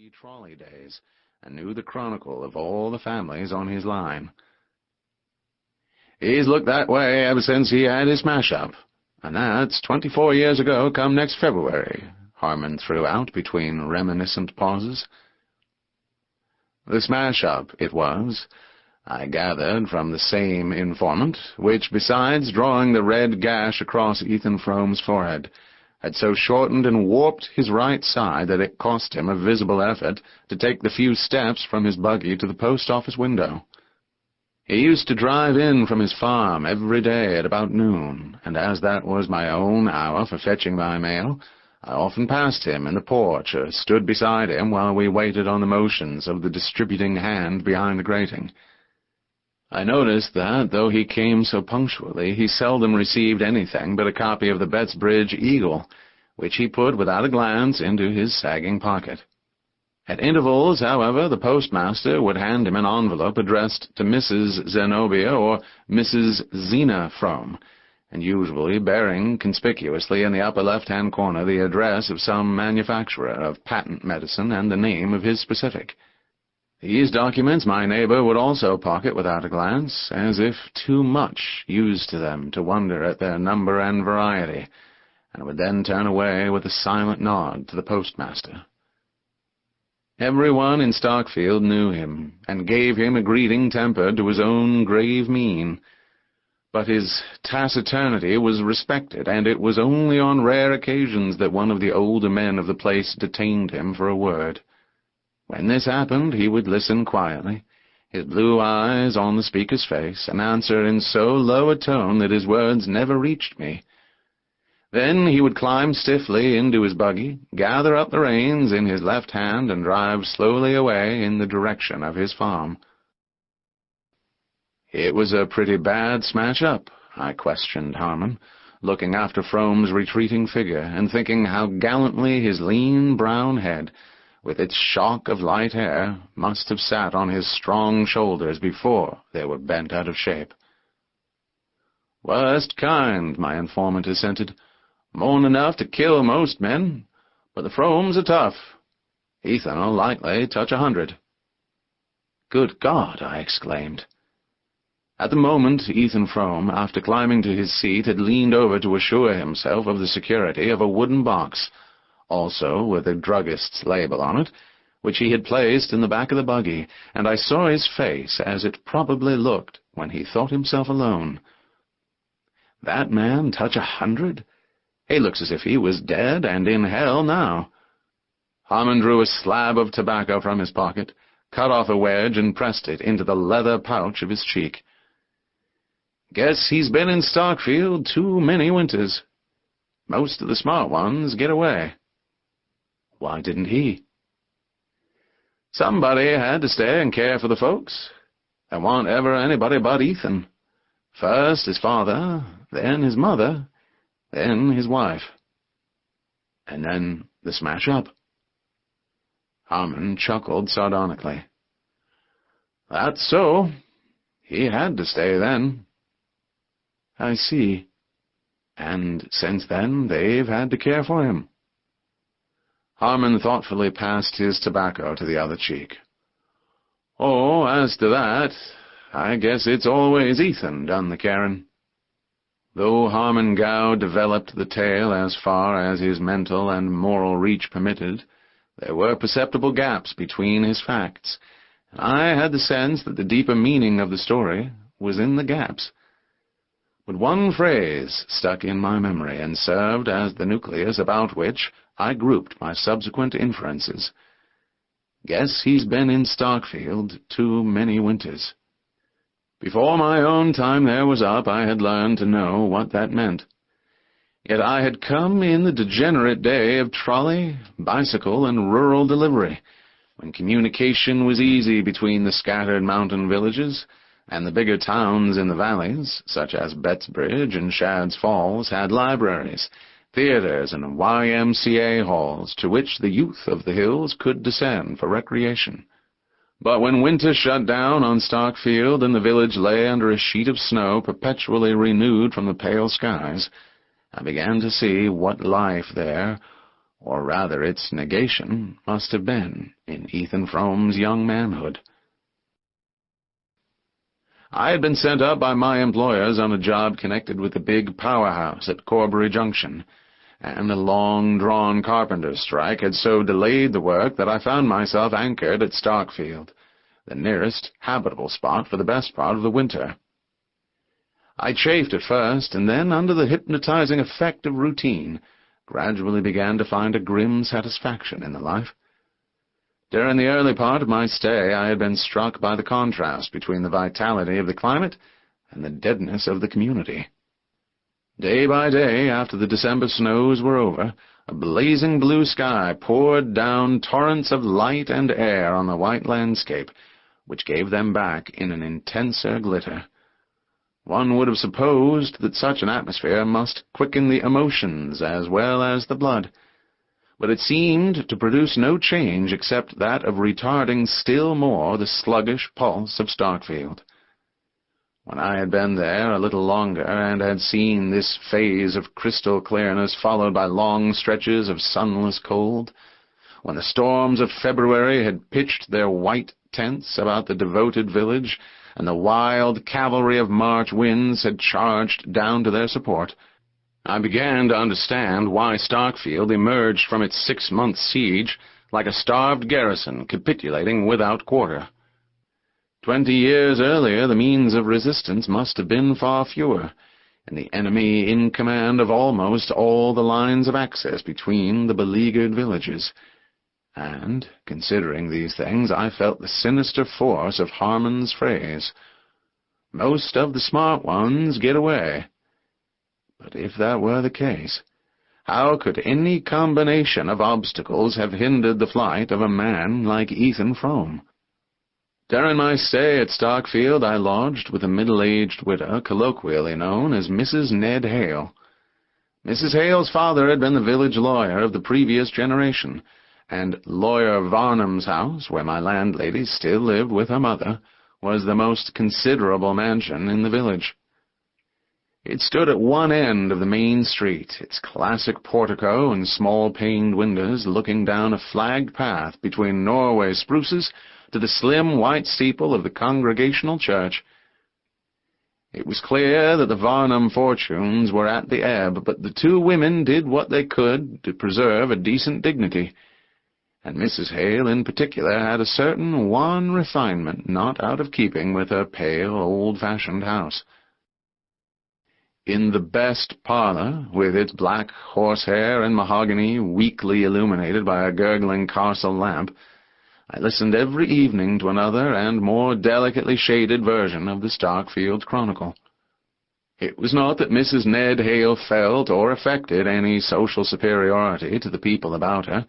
pre-trolley days and knew the chronicle of all the families on his line. He's looked that way ever since he had his smash-up, and that's 24 years ago come next February, Harmon threw out between reminiscent pauses. The smash-up, it was, I gathered from the same informant, which, besides drawing the red gash across Ethan Frome's forehead, had so shortened and warped his right side that it cost him a visible effort to take the few steps from his buggy to the post-office window. He used to drive in from his farm every day at about noon, and as that was my own hour for fetching my mail, I often passed him in the porch or stood beside him while we waited on the motions of the distributing hand behind the grating. I noticed that, though he came so punctually, he seldom received anything but a copy of the Bettsbridge Eagle, which he put without a glance into his sagging pocket. At intervals, however, the postmaster would hand him an envelope addressed to Mrs. Zenobia or Mrs. Zeena Frome, and usually bearing conspicuously in the upper left-hand corner the address of some manufacturer of patent medicine and the name of his specific. These documents my neighbor would also pocket without a glance, as if too much used to them to wonder at their number and variety, and would then turn away with a silent nod to the postmaster. Everyone in Starkfield knew him, and gave him a greeting tempered to his own grave mien. But his taciturnity was respected, and it was only on rare occasions that one of the older men of the place detained him for a word. When this happened, he would listen quietly, his blue eyes on the speaker's face, and answer in so low a tone that his words never reached me. Then he would climb stiffly into his buggy, gather up the reins in his left hand, and drive slowly away in the direction of his farm. "It was a pretty bad smash-up," I questioned Harmon, looking after Frome's retreating figure, and thinking how gallantly his lean brown head, with its shock of light hair, must have sat on his strong shoulders before they were bent out of shape. "Worst kind," my informant assented. "More'n enough to kill most men, but the Fromes are tough. Ethan'll likely touch 100. "Good God!" I exclaimed. At the moment, Ethan Frome, after climbing to his seat, had leaned over to assure himself of the security of a wooden box, also with a druggist's label on it, which he had placed in the back of the buggy, and I saw his face as it probably looked when he thought himself alone. That man touch 100? He looks as if he was dead and in hell now. Harmon drew a slab of tobacco from his pocket, cut off a wedge, and pressed it into the leather pouch of his cheek. "Guess he's been in Starkfield too many winters. Most of the smart ones get away." "Why didn't he?" "Somebody had to stay and care for the folks. There wasn't ever anybody but Ethan. First his father, then his mother, then his wife." "And then the smash-up?" Harmon chuckled sardonically. "That's so. He had to stay then." "I see. And since then they've had to care for him." Harmon thoughtfully passed his tobacco to the other cheek. "Oh, as to that, I guess it's always Ethan done the caring." Though Harmon Gow developed the tale as far as his mental and moral reach permitted, there were perceptible gaps between his facts, and I had the sense that the deeper meaning of the story was in the gaps. But one phrase stuck in my memory and served as the nucleus about which I grouped my subsequent inferences. "Guess he's been in Starkfield too many winters." Before my own time there was up, I had learned to know what that meant. Yet I had come in the degenerate day of trolley, bicycle, and rural delivery, when communication was easy between the scattered mountain villages, and the bigger towns in the valleys, such as Bettsbridge and Shadd's Falls, had libraries, theaters, and YMCA halls to which the youth of the hills could descend for recreation. But when winter shut down on Starkfield and the village lay under a sheet of snow perpetually renewed from the pale skies, I began to see what life there, or rather its negation, must have been in Ethan Frome's young manhood. I had been sent up by my employers on a job connected with the big powerhouse at Corbury Junction, and a long-drawn carpenter's strike had so delayed the work that I found myself anchored at Starkfield, the nearest habitable spot for the best part of the winter. I chafed at first, and then, under the hypnotizing effect of routine, gradually began to find a grim satisfaction in the life. During the early part of my stay, I had been struck by the contrast between the vitality of the climate and the deadness of the community. Day by day, after the December snows were over, a blazing blue sky poured down torrents of light and air on the white landscape, which gave them back in an intenser glitter. One would have supposed that such an atmosphere must quicken the emotions as well as the blood, but it seemed to produce no change except that of retarding still more the sluggish pulse of Starkfield. When I had been there a little longer and had seen this phase of crystal clearness followed by long stretches of sunless cold, when the storms of February had pitched their white tents about the devoted village, and the wild cavalry of March winds had charged down to their support, I began to understand why Starkfield emerged from its 6-month siege like a starved garrison capitulating without quarter. 20 years earlier the means of resistance must have been far fewer, and the enemy in command of almost all the lines of access between the beleaguered villages. And, considering these things, I felt the sinister force of Harmon's phrase, "Most of the smart ones get away." But if that were the case, how could any combination of obstacles have hindered the flight of a man like Ethan Frome? During my stay at Starkfield, I lodged with a middle-aged widow, colloquially known as Mrs. Ned Hale. Mrs. Hale's father had been the village lawyer of the previous generation, and Lawyer Varnum's house, where my landlady still lived with her mother, was the most considerable mansion in the village. It stood at one end of the main street, its classic portico and small-paned windows looking down a flagged path between Norway spruces to the slim white steeple of the Congregational Church. It was clear that the Varnum fortunes were at the ebb, but the two women did what they could to preserve a decent dignity, and Mrs. Hale in particular had a certain wan refinement not out of keeping with her pale, old-fashioned house. In the best parlor, with its black horsehair and mahogany weakly illuminated by a gurgling Carcel lamp, I listened every evening to another and more delicately shaded version of the Starkfield Chronicle. It was not that Mrs. Ned Hale felt or affected any social superiority to the people about her.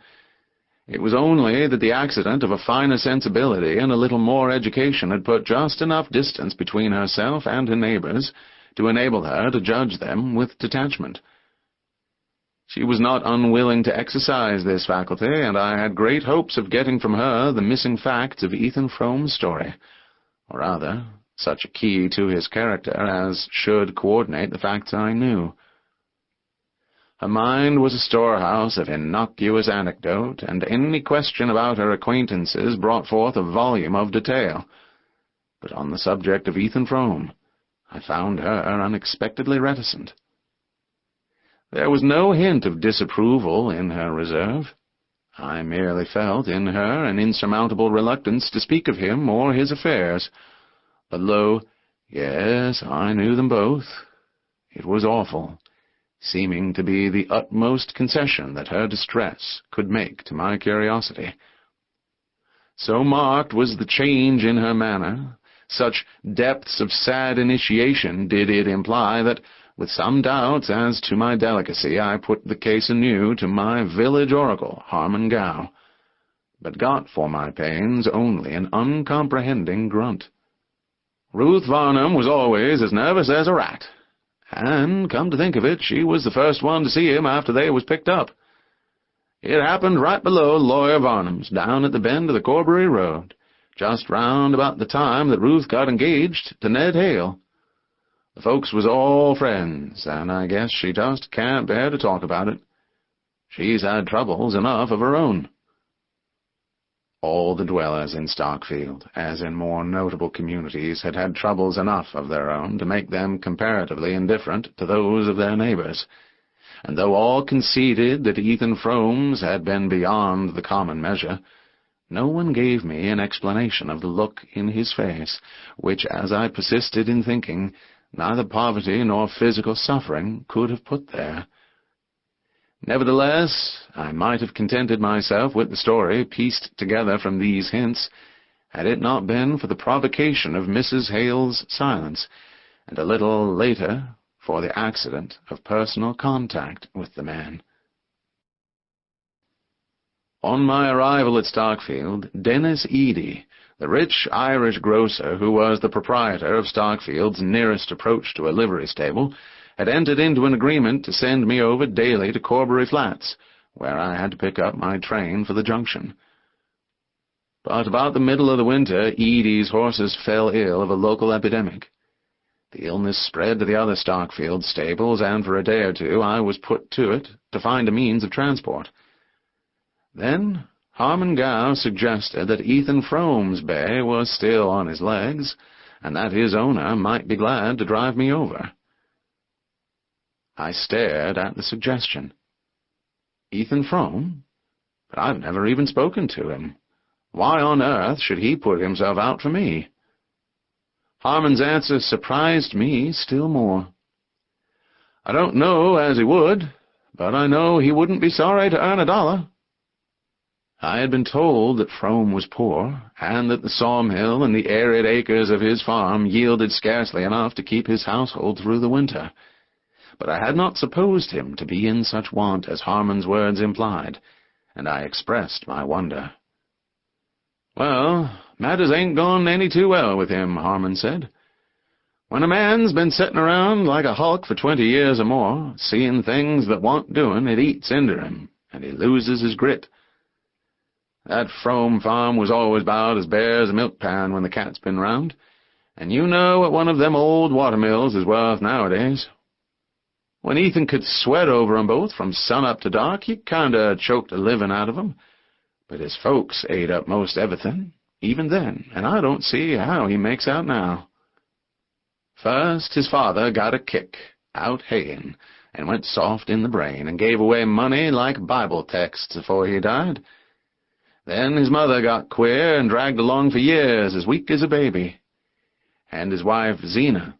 It was only that the accident of a finer sensibility and a little more education had put just enough distance between herself and her neighbors to enable her to judge them with detachment. She was not unwilling to exercise this faculty, and I had great hopes of getting from her the missing facts of Ethan Frome's story, or rather, such a key to his character as should coordinate the facts I knew. Her mind was a storehouse of innocuous anecdote, and any question about her acquaintances brought forth a volume of detail. But on the subject of Ethan Frome, I found her unexpectedly reticent. There was no hint of disapproval in her reserve. I merely felt in her an insurmountable reluctance to speak of him or his affairs. A low, "Yes, I knew them both." It was awful, seeming to be the utmost concession that her distress could make to my curiosity. So marked was the change in her manner, such depths of sad initiation did it imply, that, with some doubts as to my delicacy, I put the case anew to my village oracle, Harmon Gow, but got for my pains only an uncomprehending grunt. Ruth Varnum was always as nervous as a rat, and, come to think of it, she was the first one to see him after they was picked up. It happened right below Lawyer Varnum's, down at the bend of the Corbury Road, just round about the time that Ruth got engaged to Ned Hale. The folks was all friends, and I guess she just can't bear to talk about it. She's had troubles enough of her own. All the dwellers in Starkfield, as in more notable communities, had had troubles enough of their own to make them comparatively indifferent to those of their neighbours, and though all conceded that Ethan Frome's had been beyond the common measure, no one gave me an explanation of the look in his face, which, as I persisted in thinking, neither poverty nor physical suffering could have put there. Nevertheless, I might have contented myself with the story pieced together from these hints, had it not been for the provocation of Mrs. Hale's silence, and a little later for the accident of personal contact with the man. On my arrival at Starkfield, Dennis Eady, the rich Irish grocer who was the proprietor of Starkfield's nearest approach to a livery stable, had entered into an agreement to send me over daily to Corbury Flats, where I had to pick up my train for the junction. But about the middle of the winter, Eady's horses fell ill of a local epidemic. The illness spread to the other Starkfield stables, and for a day or two I was put to it to find a means of transport. Then Harmon Gow suggested that Ethan Frome's bay was still on his legs, and that his owner might be glad to drive me over. I stared at the suggestion. Ethan Frome? But I've never even spoken to him. Why on earth should he put himself out for me? Harmon's answer surprised me still more. I don't know as he would, but I know he wouldn't be sorry to earn $1. I had been told that Frome was poor, and that the sawmill and the arid acres of his farm yielded scarcely enough to keep his household through the winter. But I had not supposed him to be in such want as Harmon's words implied, and I expressed my wonder. "Well, matters ain't gone any too well with him," Harmon said. "When a man's been sitting around like a hulk for 20 years or more, seeing things that want doing, it eats into him, and he loses his grit. That Frome farm was always about as bare as a milk pan when the cat's been round, and you know what one of them old watermills is worth nowadays. When Ethan could sweat over 'em both from sun-up to dark, he kinda choked a living out of 'em. But his folks ate up most everything, even then, and I don't see how he makes out now. First, his father got a kick, out haying, and went soft in the brain, and gave away money like Bible texts afore he died. Then his mother got queer and dragged along for years, as weak as a baby. And his wife, Zeena,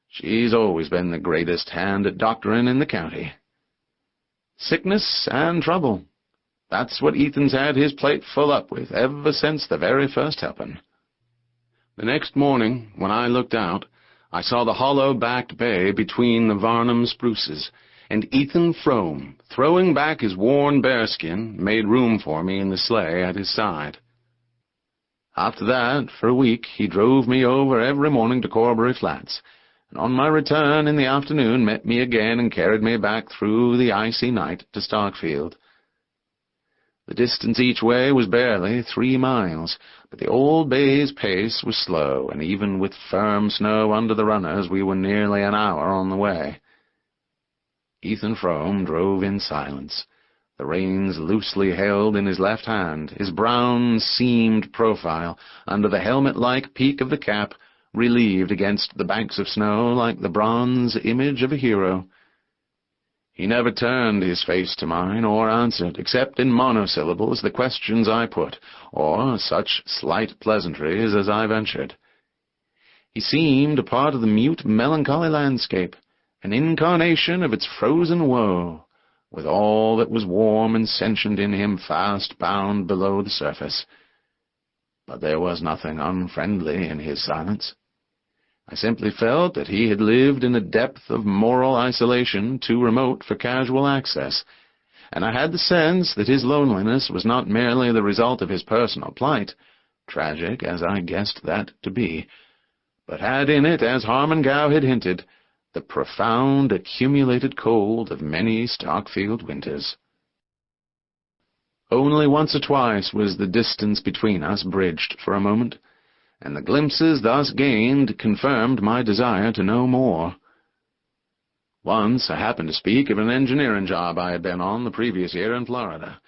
she's always been the greatest hand at doctoring in the county. Sickness and trouble. That's what Ethan's had his plate full up with ever since the very first helping." The next morning, when I looked out, I saw the hollow-backed bay between the Varnum spruces, and Ethan Frome, throwing back his worn bearskin, made room for me in the sleigh at his side. After that, for a week, he drove me over every morning to Corbury Flats, and on my return in the afternoon met me again and carried me back through the icy night to Starkfield. The distance each way was barely 3 miles, but the old bay's pace was slow, and even with firm snow under the runners we were nearly an hour on the way. Ethan Frome drove in silence, the reins loosely held in his left hand, his brown, seamed profile, under the helmet-like peak of the cap, relieved against the banks of snow like the bronze image of a hero. He never turned his face to mine or answered, except in monosyllables, the questions I put, or such slight pleasantries as I ventured. He seemed a part of the mute, melancholy landscape, an incarnation of its frozen woe, with all that was warm and sentient in him fast bound below the surface. But there was nothing unfriendly in his silence. I simply felt that he had lived in a depth of moral isolation too remote for casual access, and I had the sense that his loneliness was not merely the result of his personal plight, tragic as I guessed that to be, but had in it, as Harmon Gow had hinted, the profound accumulated cold of many Starkfield winters. Only once or twice was the distance between us bridged for a moment, and the glimpses thus gained confirmed my desire to know more. Once I happened to speak of an engineering job I had been on the previous year in Florida.